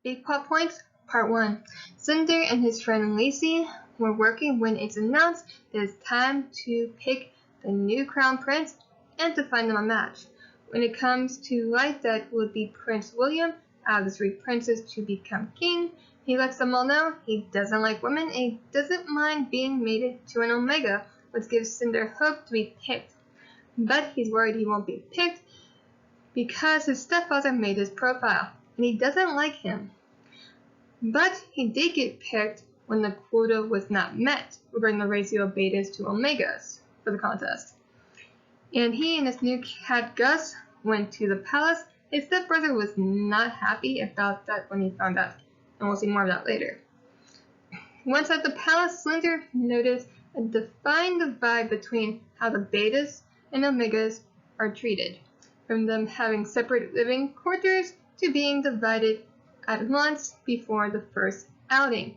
Big plot points, part 1. Cinder and his friend Lacey were working when it's announced that it's time to pick the new crown prince and to find them a match. When it comes to light that would be Prince William out of the 3 princes to become king, he lets them all know he doesn't like women and he doesn't mind being mated to an Omega, which gives Cinder hope to be picked. But he's worried he won't be picked because his stepfather made his profile, and he doesn't like him. But he did get picked when the quota was not met regarding the ratio of betas to omegas for the contest. And he and his new cat Gus went to the palace. His stepbrother was not happy about that when he found out, and we'll see more of that later. Once at the palace, Cinder noticed a defined divide between how the betas and omegas are treated, from them having separate living quarters to being divided at once before the first outing.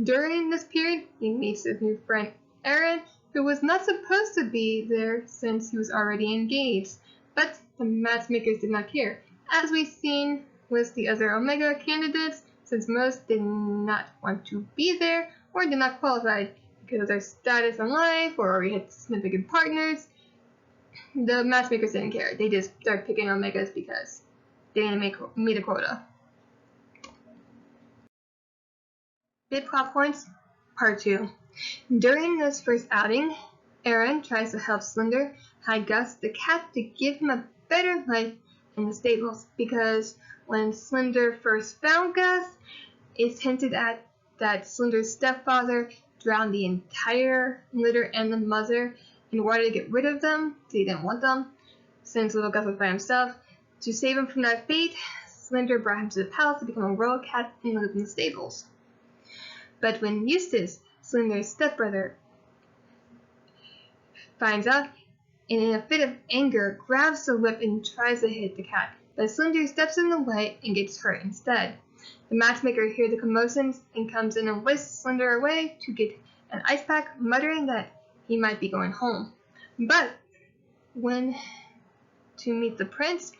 During this period, he meets his new friend Aaron, who was not supposed to be there since he was already engaged, but the matchmakers did not care, as we've seen with the other Omega candidates, since most did not want to be there or did not qualify because of their status in life or already had significant partners. The matchmakers didn't care. They just started picking Omegas because they didn't meet a quota. Big plot points, part 2. During this first outing, Aaron tries to help Cinder hide Gus the cat to give him a better life in the stables, because when Cinder first found Gus, it's hinted at that Cinder's stepfather drowned the entire litter and the mother in order to get rid of them. They didn't want them, since little Gus was by himself. To save him from that fate, Cinder brought him to the palace to become a royal cat and live in the stables. But when Eustace, Cinder's stepbrother, finds out, and in a fit of anger grabs the whip and tries to hit the cat, but Cinder steps in the way and gets hurt instead. The matchmaker hears the commotions and comes in and whisks Cinder away to get an ice pack, muttering that he might be going home. But when to meet the prince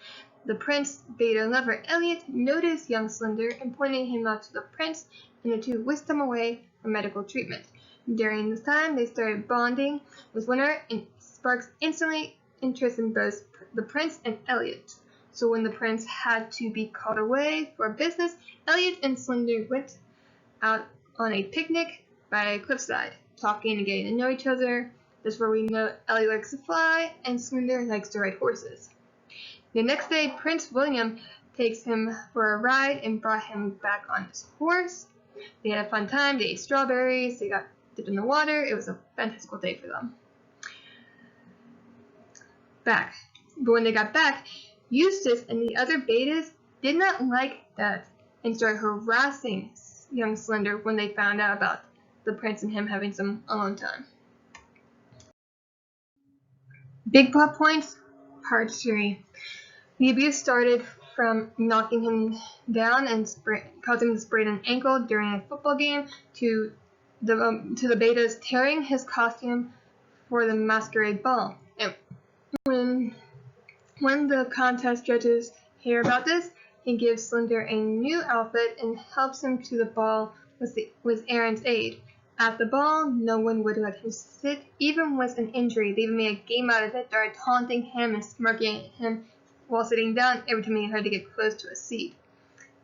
beta lover Elliot noticed young Cinder and pointed him out to the prince, and the two whisked him away for medical treatment. During this time, they started bonding with one another and sparks instantly interest in both the prince and Elliot. So when the prince had to be called away for business, Elliot and Cinder went out on a picnic by a cliffside, talking and getting to know each other. That's where we know Elliot likes to fly and Cinder likes to ride horses. The next day, Prince William takes him for a ride and brought him back on his horse. They had a fun time. They ate strawberries. They got dipped in the water. It was a fantastical day for them. But when they got back, Eustace and the other betas did not like that and started harassing young Cinder when they found out about the prince and him having some alone time. Big plot points, part 3. The abuse started from knocking him down and causing him to sprain an ankle during a football game to the betas tearing his costume for the masquerade ball. And when the contest judges hear about this, he gives Cinder a new outfit and helps him to the ball with Aaron's aid. At the ball, no one would let him sit, even with an injury. They even made a game out of it, started taunting him and smirking at him while sitting down every time he tried to get close to a seat.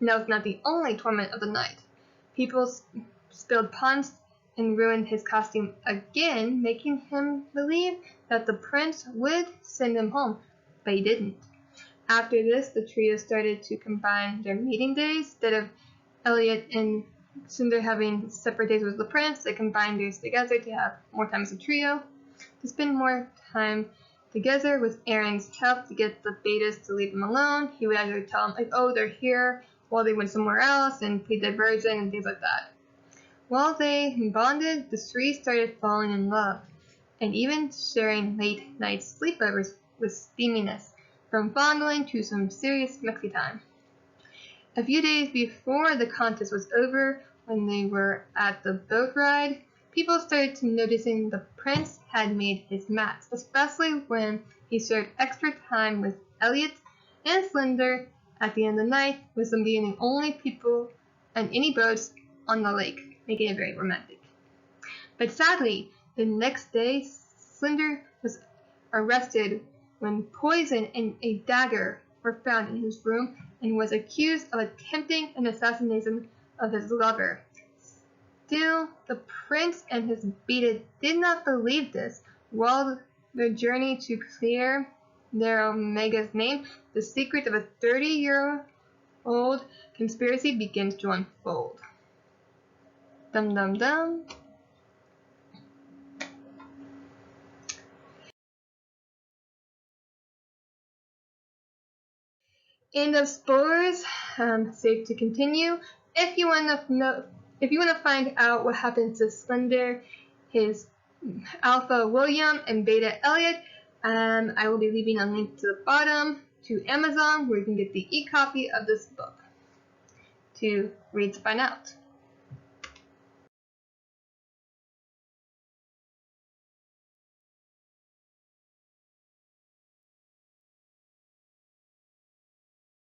And that was not the only torment of the night. People spilled puns and ruined his costume again, making him believe that the prince would send him home, but he didn't. After this, the trio started to combine their meeting days. Instead of Elliot and Cinder having separate days with the prince, they combined theirs together to have more time as a trio, to spend more time together with Aaron's help to get the betas to leave him alone. He would either tell them, like, oh, they're here, while they went somewhere else, and play diversion and things like that. While they bonded, the three started falling in love, and even sharing late night sleepovers with steaminess, from fondling to some serious mexi time. A few days before the contest was over, when they were at the boat ride, people started to noticing the prince had made his mats, especially when he shared extra time with Elliot and Cinder at the end of the night, with them being the only people on any boats on the lake, making it very romantic. But sadly, the next day, Slender was arrested when poison and a dagger were found in his room and was accused of attempting an assassination of his lover. Still, the prince and his beta did not believe this. While their journey to clear their Omega's name, the secret of a 30-year-old conspiracy begins to unfold. Dum dum dum. End of spoilers. Safe to continue. If you want to find out what happens to Slender, his Alpha William, and Beta Elliot, I will be leaving a link to the bottom to Amazon where you can get the e-copy of this book to read to find out.